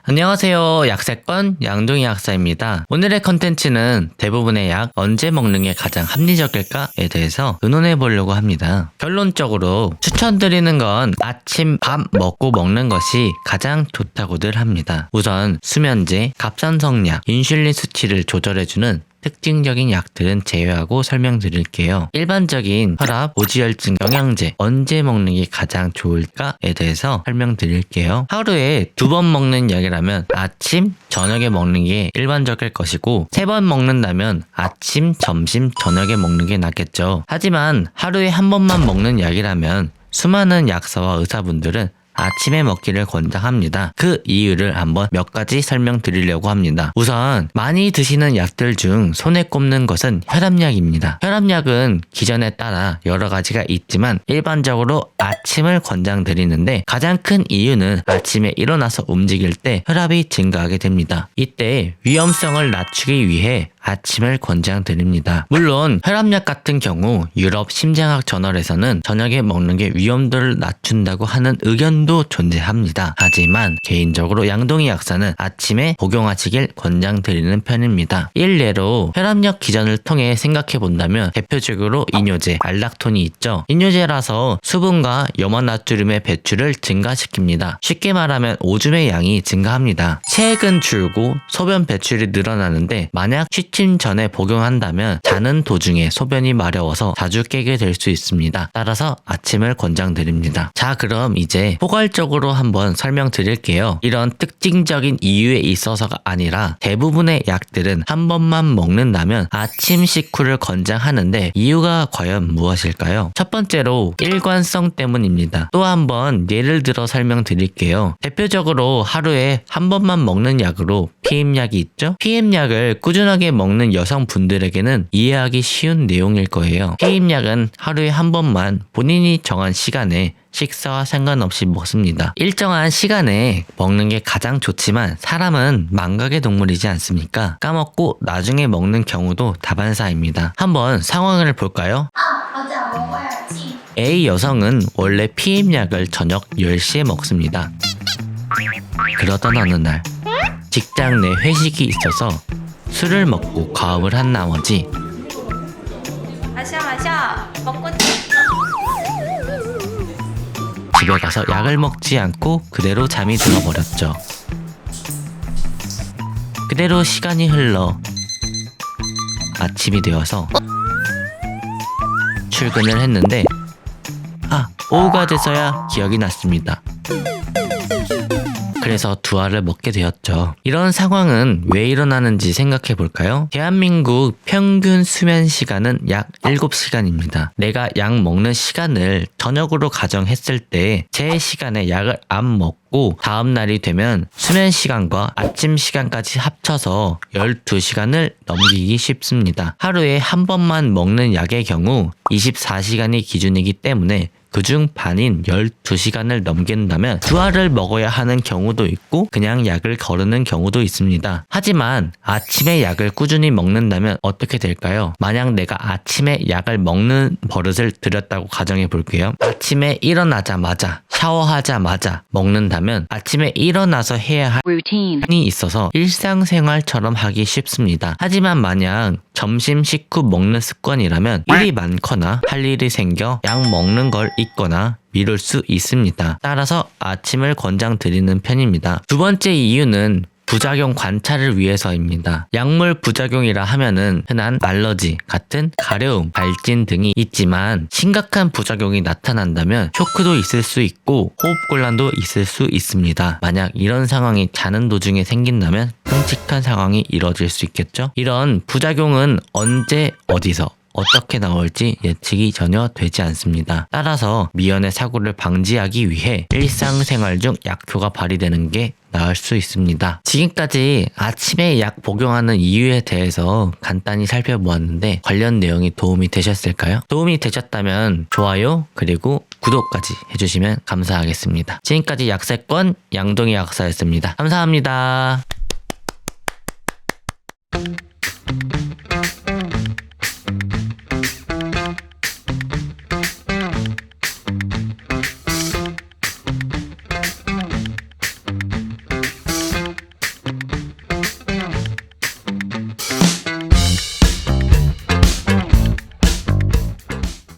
안녕하세요. 약세권 양동이 약사입니다. 오늘의 컨텐츠는 대부분의 약 언제 먹는 게 가장 합리적일까에 대해서 의논해 보려고 합니다. 결론적으로 추천드리는 건 아침 밥 먹고 먹는 것이 가장 좋다고들 합니다. 우선 수면제, 갑상선약, 인슐린 수치를 조절해주는 특징적인 약들은 제외하고 설명드릴게요. 일반적인 혈압, 고지혈증, 영양제 언제 먹는 게 가장 좋을까에 대해서 설명드릴게요. 하루에 2번 먹는 약이라면 아침, 저녁에 먹는 게 일반적일 것이고 3번 먹는다면 아침, 점심, 저녁에 먹는 게 낫겠죠. 하지만 하루에 1번만 먹는 약이라면 수많은 약사와 의사분들은 아침에 먹기를 권장합니다. 그 이유를 한번 몇 가지 설명드리려고 합니다. 우선 많이 드시는 약들 중 손에 꼽는 것은 혈압약입니다. 혈압약은 기전에 따라 여러 가지가 있지만 일반적으로 아침을 권장드리는데 가장 큰 이유는 아침에 일어나서 움직일 때 혈압이 증가하게 됩니다. 이때 위험성을 낮추기 위해 아침을 권장드립니다. 물론 혈압약 같은 경우 유럽 심장학 저널에서는 저녁에 먹는 게 위험도를 낮춘다고 하는 의견도 존재합니다. 하지만 개인적으로 양동이 약사는 아침에 복용하시길 권장드리는 편입니다. 일례로 혈압약 기전을 통해 생각해 본다면 대표적으로 이뇨제, 알락톤이 있죠. 이뇨제라서 수분과 염화나트륨의 배출을 증가시킵니다. 쉽게 말하면 오줌의 양이 증가합니다. 체액은 줄고 소변 배출이 늘어나는데 만약 취침 전에 복용한다면 자는 도중에 소변이 마려워서 자주 깨게 될 수 있습니다. 따라서 아침을 권장드립니다. 자, 그럼 이제 포괄적으로 한번 설명드릴게요. 이런 특징적인 이유에 있어서가 아니라 대부분의 약들은 한 번만 먹는다면 아침 식후를 권장하는데 이유가 과연 무엇일까요? 첫 번째로 일관성 때문입니다. 또 한번 예를 들어 설명드릴게요. 대표적으로 하루에 한 번만 먹는 약으로 피임약이 있죠? 피임약을 꾸준하게 먹는 여성분들에게는 이해하기 쉬운 내용일 거예요. 피임약은 하루에 한 번만 본인이 정한 시간에 식사와 상관없이 먹습니다. 일정한 시간에 먹는 게 가장 좋지만 사람은 망각의 동물이지 않습니까? 까먹고 나중에 먹는 경우도 다반사입니다. 한번 상황을 볼까요? 맞아, 먹어야지. A 여성은 원래 피임약을 저녁 10시에 먹습니다. 그러던 어느 날 직장 내 회식이 있어서 술을 먹고 과음을 한 나머지 마셔. 먹고 집에 가서 약을 먹지 않고 그대로 잠이 들어버렸죠. 그대로 시간이 흘러 아침이 되어서 출근을 했는데 오후가 돼서야 기억이 났습니다. 그래서 2알을 먹게 되었죠. 이런 상황은 왜 일어나는지 생각해 볼까요? 대한민국 평균 수면 시간은 약 7시간입니다. 내가 약 먹는 시간을 저녁으로 가정했을 때 제 시간에 약을 안 먹고 다음 날이 되면 수면 시간과 아침 시간까지 합쳐서 12시간을 넘기기 쉽습니다. 하루에 한 번만 먹는 약의 경우 24시간이 기준이기 때문에 그중 반인 12시간을 넘긴다면 2알을 먹어야 하는 경우도 있고 그냥 약을 거르는 경우도 있습니다. 하지만 아침에 약을 꾸준히 먹는다면 어떻게 될까요? 만약 내가 아침에 약을 먹는 버릇을 들였다고 가정해 볼게요. 아침에 일어나자마자 샤워하자마자 먹는다면 아침에 일어나서 해야 할 루틴이 있어서 일상생활처럼 하기 쉽습니다. 하지만 만약 점심 식후 먹는 습관이라면 일이 많거나 할 일이 생겨 약 먹는 걸 잊거나 미룰 수 있습니다. 따라서 아침을 권장드리는 편입니다. 두 번째 이유는 부작용 관찰을 위해서입니다. 약물 부작용이라 하면은 흔한 알러지 같은 가려움, 발진 등이 있지만 심각한 부작용이 나타난다면 쇼크도 있을 수 있고 호흡곤란도 있을 수 있습니다. 만약 이런 상황이 자는 도중에 생긴다면 끔찍한 상황이 이뤄질 수 있겠죠? 이런 부작용은 언제 어디서 어떻게 나올지 예측이 전혀 되지 않습니다. 따라서 미연의 사고를 방지하기 위해 일상생활 중 약효가 발휘되는 게 나을 수 있습니다. 지금까지 아침에 약 복용하는 이유에 대해서 간단히 살펴보았는데 관련 내용이 도움이 되셨을까요? 도움이 되셨다면 좋아요 그리고 구독까지 해주시면 감사하겠습니다. 지금까지 약세권 양동이 약사였습니다. 감사합니다.